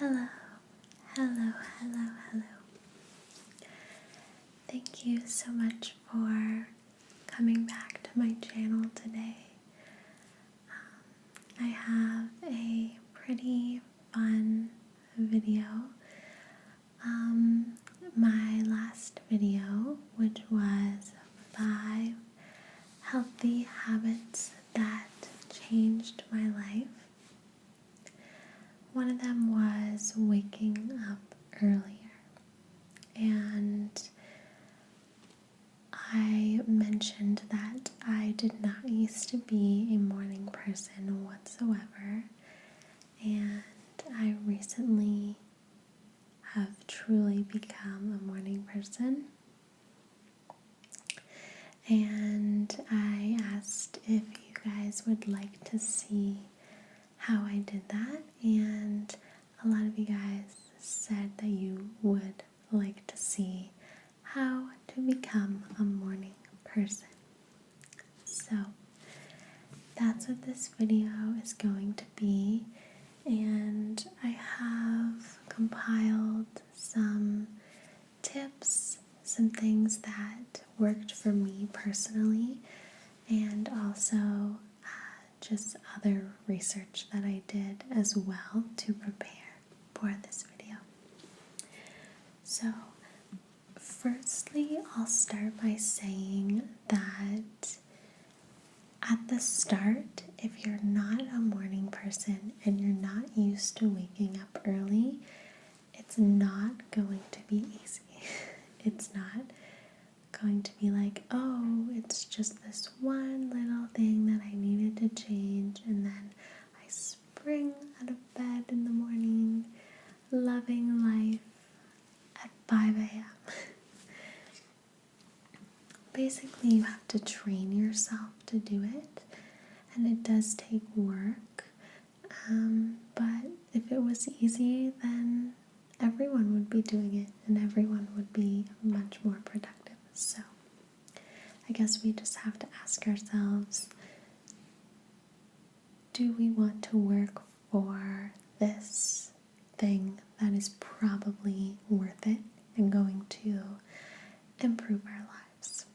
Hello, hello, hello, hello. Thank you so much for coming back to my channel today. I have a pretty fun video. My last video, which was 5 healthy habits that changed my life. One of them was waking up earlier, and I mentioned that I did not used to be a morning person whatsoever, and I recently have truly become a morning person. And I asked if you guys would like to see how I did that, and a lot of you guys said that you would like to see how to become a morning person. So that's what this video is going to be, and I have compiled some tips, some things that worked for me personally, and also just other research that I did as well to prepare for this video. So firstly, I'll start by saying that at the start, if you're not a morning person and you're not used to waking up early, it's not going to be easy. It's not going to be like, oh, it's just this one little thing that I needed to change, and then I spring out of bed in the morning, loving life at 5 a.m. Basically, you have to train yourself to do it, and it does take work, but if it was easy, then everyone would be doing it, and everyone would be much more productive. So I guess we just have to ask ourselves, do we want to work for this thing that is probably worth it and going to improve our lives?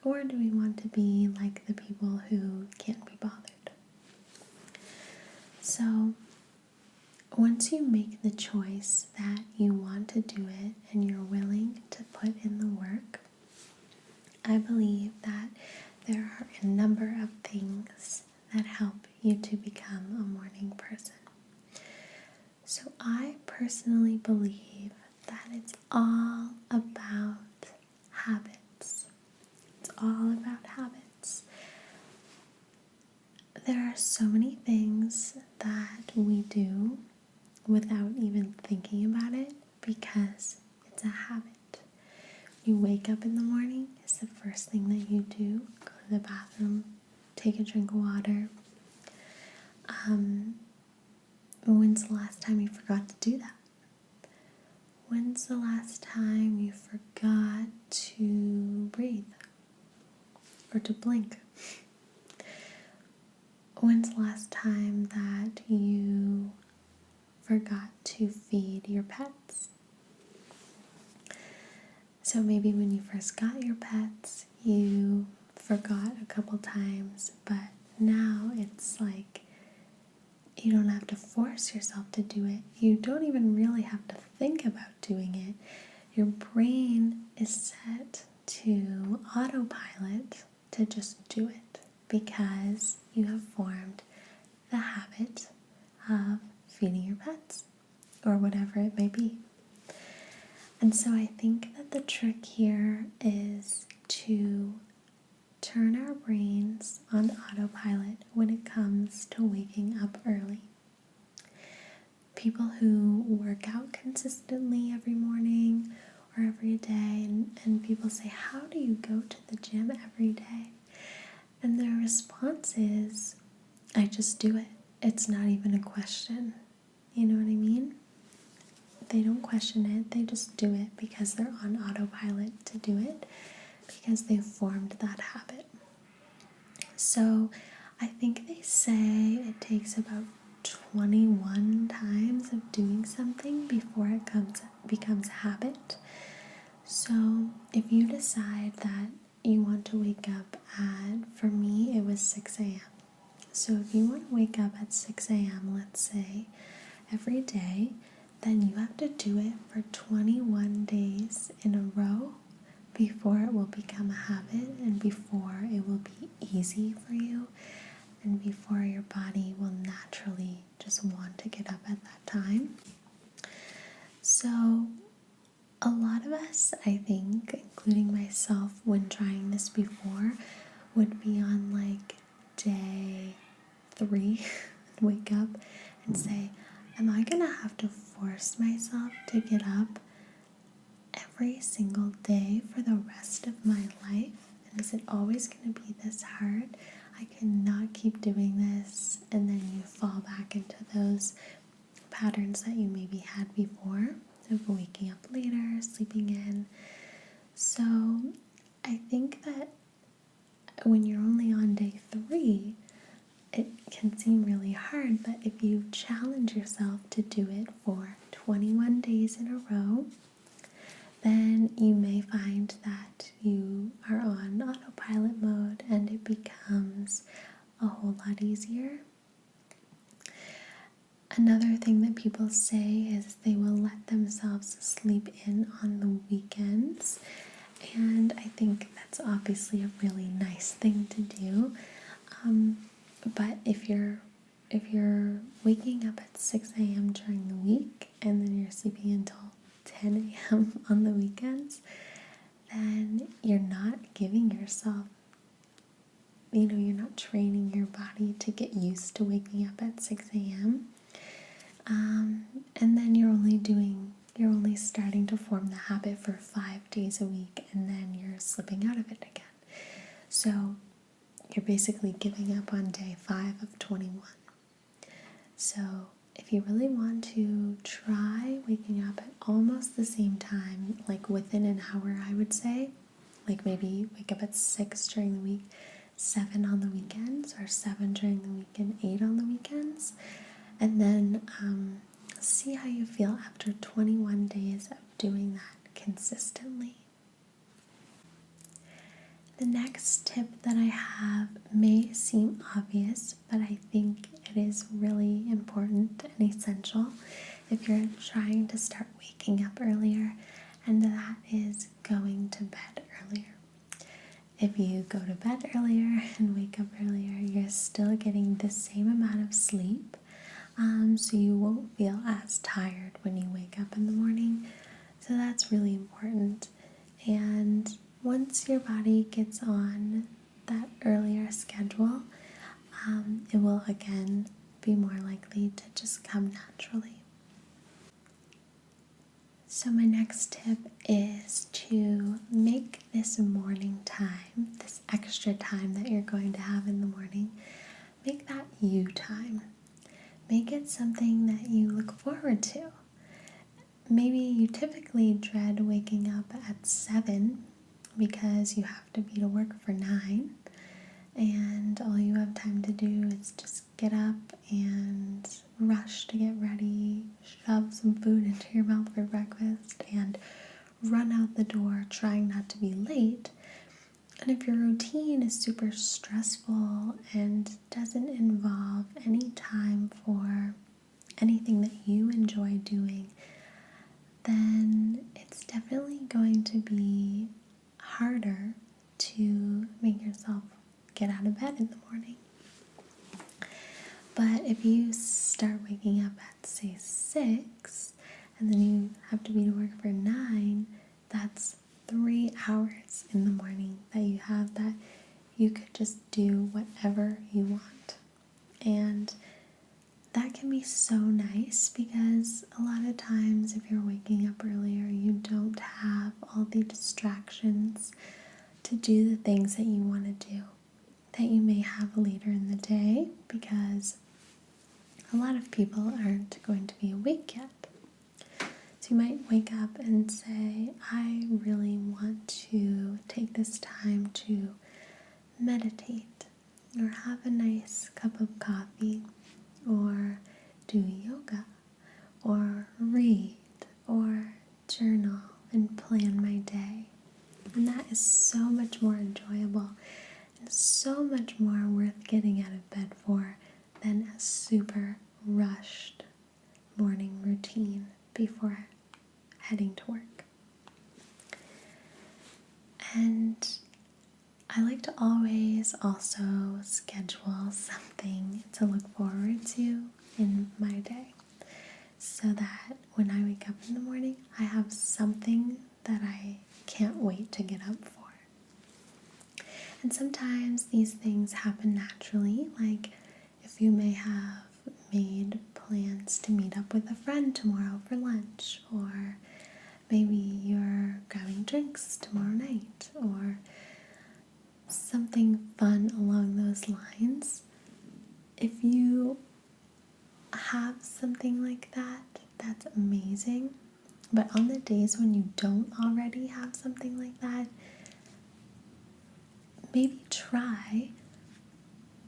Or do we want to be like the people who can't be bothered? So once you make the choice that you want to do it and you're willing to put in the work, I believe that there are a number of things that help you to become a morning person. So I personally believe that it's all about habits. It's all about habits. There are so many things that we do without even thinking about it because it's a habit. You wake up in the morning, it's the first thing that you do. Go to the bathroom, take a drink of water. When's the last time you forgot to do that? When's the last time you forgot to breathe or to blink? When's the last time that you forgot to feed your pets? So maybe when you first got your pets, you forgot a couple times, but now it's like you don't have to force yourself to do it. You don't even really have to think about doing it. Your brain is set to autopilot to just do it because you have formed the habit of feeding your pets or whatever it may be. And so I think that the trick here is to turn our brains on autopilot when it comes to waking up early. People who work out consistently every morning or every day, and people say, how do you go to the gym every day? And their response is, I just do it. It's not even a question. You know what I mean? They don't question it, they just do it because they're on autopilot to do it, because they've formed that habit. So I think they say it takes about 21 times of doing something before it becomes a habit. So if you decide that you want to wake up for me, it was 6 a.m. So if you want to wake up at 6 a.m., let's say, every day, then you have to do it for 21 days in a row before it will become a habit and before it will be easy for you and before your body will naturally just want to get up at that time. So a lot of us, I think, including myself when trying this before, would be on like day 3 and wake up and say, am I gonna have to force myself to get up every single day for the rest of my life? And is it always gonna be this hard? I cannot keep doing this. And then you fall back into those patterns that you maybe had before of waking up later, sleeping in. So I think that when you're only on day 3, it can seem really hard, but if you challenge yourself to do it for 21 days in a row, then you may find that you are on autopilot mode and it becomes a whole lot easier. Another thing that people say is they will let themselves sleep in on the weekends, and I think that's obviously a really nice thing to do. But if you're waking up at 6 a.m. during the week and then you're sleeping until 10 a.m. on the weekends, then you're not giving yourself, you're not training your body to get used to waking up at 6 a.m. And then you're only starting to form the habit for 5 days a week, and then you're slipping out of it again. So you're basically giving up on day 5 of 21. So if you really want to try waking up at almost the same time, like within an hour, I would say, like maybe wake up at 6 during the week, 7 on the weekends, or 7 during the week and 8 on the weekends, and then see how you feel after 21 days of doing that consistently. The next tip that I have may seem obvious, but I think it is really important and essential if you're trying to start waking up earlier, and that is going to bed earlier. If you go to bed earlier and wake up earlier, you're still getting the same amount of sleep, so you won't feel as tired when you wake up in the morning. So that's really important. And once your body gets on that earlier schedule, it will again be more likely to just come naturally. So my next tip is to make this morning time, this extra time that you're going to have in the morning, make that you time. Make it something that you look forward to. Maybe you typically dread waking up at 7 because you have to be to work for 9, and all you have time to do is just get up and rush to get ready, shove some food into your mouth for breakfast, and run out the door trying not to be late. And if your routine is super stressful and doesn't involve any time for anything that you enjoy doing, then it's definitely going to be harder to make yourself get out of bed in the morning. But if you start waking up at, say, 6, and then you have to be to work for 9, that's 3 hours in the morning that you have that you could just do whatever you want. And that can be so nice because a lot of times if you're waking up earlier, you don't have all the distractions to do the things that you want to do that you may have later in the day, because a lot of people aren't going to be awake yet. So you might wake up and say, I really want to take this time to meditate or have a nice cup of coffee or do yoga or read or journal and plan my day. And that is so much more enjoyable and so much more worth getting out of bed for than a super rushed morning routine before heading to work. And I like to always also schedule something to look forward to in my day, so that when I wake up in the morning, I have something that I can't wait to get up for. And sometimes these things happen naturally, like if you may have made plans to meet up with a friend tomorrow for lunch, or maybe you're grabbing drinks tomorrow night, or something fun along those lines. If you have something like that, that's amazing. But on the days when you don't already have something like that, maybe try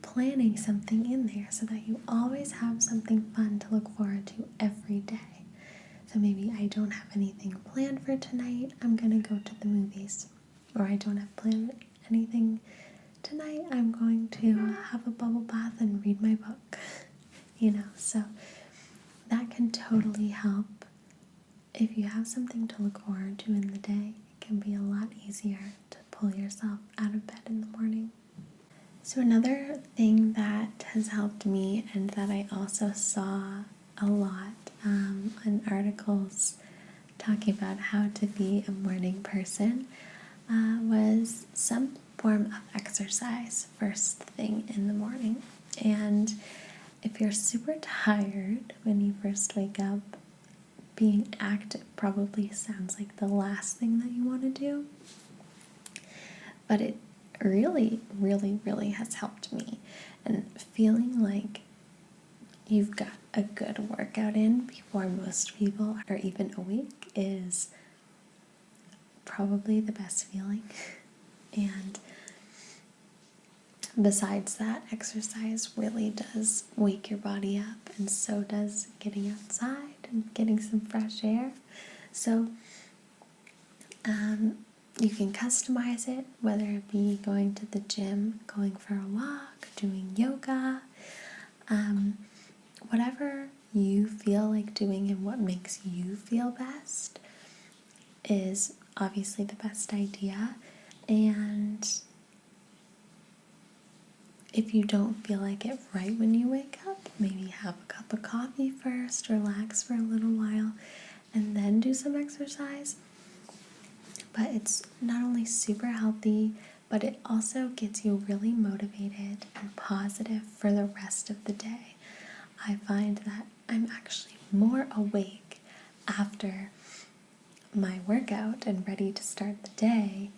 planning something in there so that you always have something fun to look forward to every day. So maybe I don't have anything planned for tonight, I'm gonna go to the movies. Or I don't have planned anything tonight, I'm going to have a bubble bath and read my book. So that can totally help. If you have something to look forward to in the day, it can be a lot easier to pull yourself out of bed in the morning. So another thing that has helped me, and that I also saw a lot in articles talking about how to be a morning person, was some form of exercise first thing in the morning. And if you're super tired when you first wake up, being active probably sounds like the last thing that you want to do. But it really, really, really has helped me. And feeling like you've got a good workout in before most people are even awake is probably the best feeling. And besides that, exercise really does wake your body up, and so does getting outside and getting some fresh air. So you can customize it, whether it be going to the gym, going for a walk, doing yoga, whatever you feel like doing and what makes you feel best is obviously the best idea. And if you don't feel like it right when you wake up, maybe have a cup of coffee first, relax for a little while, and then do some exercise. But it's not only super healthy, but it also gets you really motivated and positive for the rest of the day. I find that I'm actually more awake after my workout and ready to start the day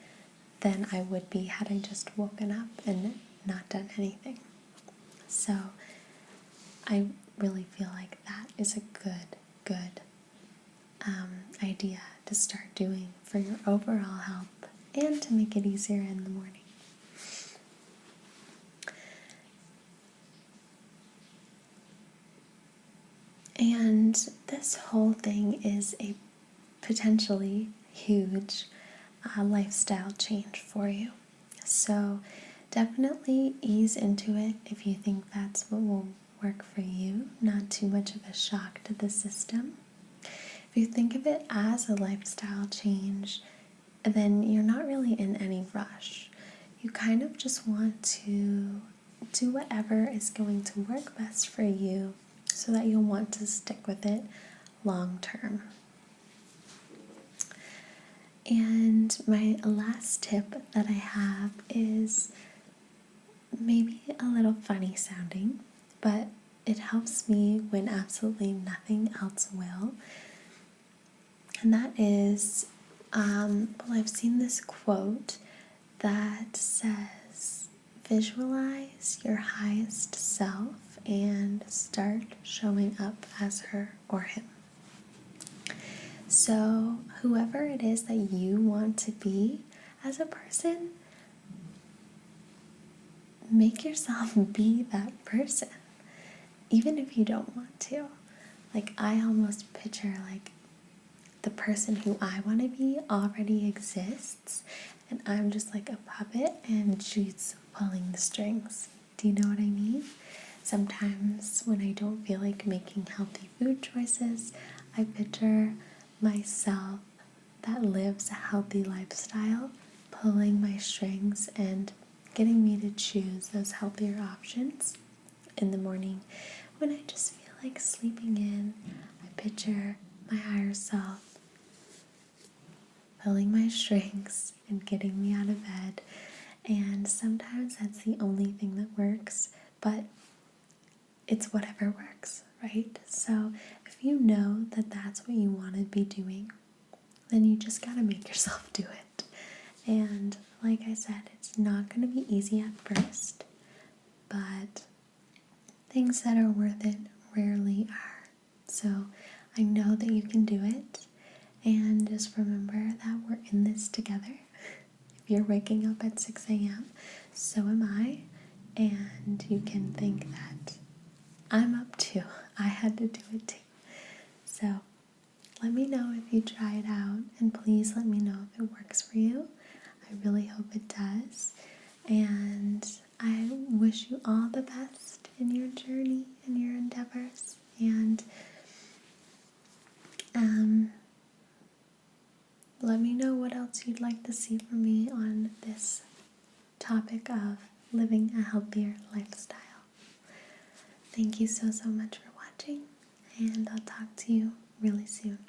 than I would be had I just woken up and not done anything. So I really feel like that is a good idea to start doing for your overall health and to make it easier in the morning. And this whole thing is a potentially huge lifestyle change for you. So definitely ease into it if you think that's what will work for you, not too much of a shock to the system. If you think of it as a lifestyle change, then you're not really in any rush. You kind of just want to do whatever is going to work best for you so that you'll want to stick with it long term. And my last tip that I have is maybe a little funny sounding, but it helps me when absolutely nothing else will. And that is, I've seen this quote that says, visualize your highest self and start showing up as her or him. So whoever it is that you want to be as a person, make yourself be that person, even if you don't want to. Like, I almost picture like the person who I want to be already exists, and I'm just like a puppet and she's pulling the strings. Do you know what I mean? Sometimes when I don't feel like making healthy food choices, I picture myself that lives a healthy lifestyle pulling my strings and getting me to choose those healthier options in the morning. When I just feel like sleeping in, I picture my higher self pulling my strings and getting me out of bed. And sometimes that's the only thing that works, but it's whatever works, right? So if you know that that's what you want to be doing, then you just gotta make yourself do it. And like I said, it's not gonna be easy at first, but things that are worth it rarely are. So I know that you can do it, and just remember that we're in this together. If you're waking up at 6 a.m., so am I, and you can think that I'm up too. I had to do it too. So let me know if you try it out, and please let me know if it works for you. I really hope it does. And I wish you all the best in your journey and your endeavors. And let me know what else you'd like to see from me on this topic of living a healthier lifestyle. Thank you so much for watching, and I'll talk to you really soon.